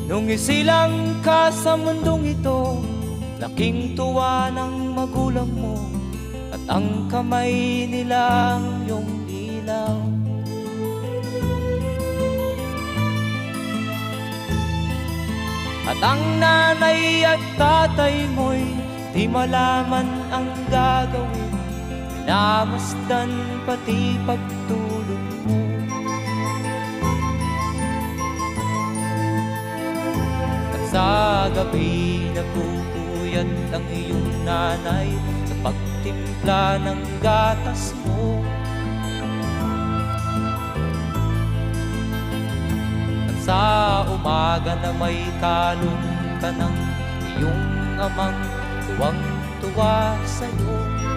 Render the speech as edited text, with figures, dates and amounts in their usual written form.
Nung isilang ka sa mundong ito, laking tuwa ng magulang mo, at ang kamay nila ang iyong ilaw. At ang nanay at tatay mo'y di malaman ang gagawin, minamasdan pati pagtulog mo. At sa gabi nagpupuyat ang iyong nanay sa pagtimpla ng gatas mo. At sa umaga na may kalong ka ng iyong amang tuwang-tuwa sa'yo.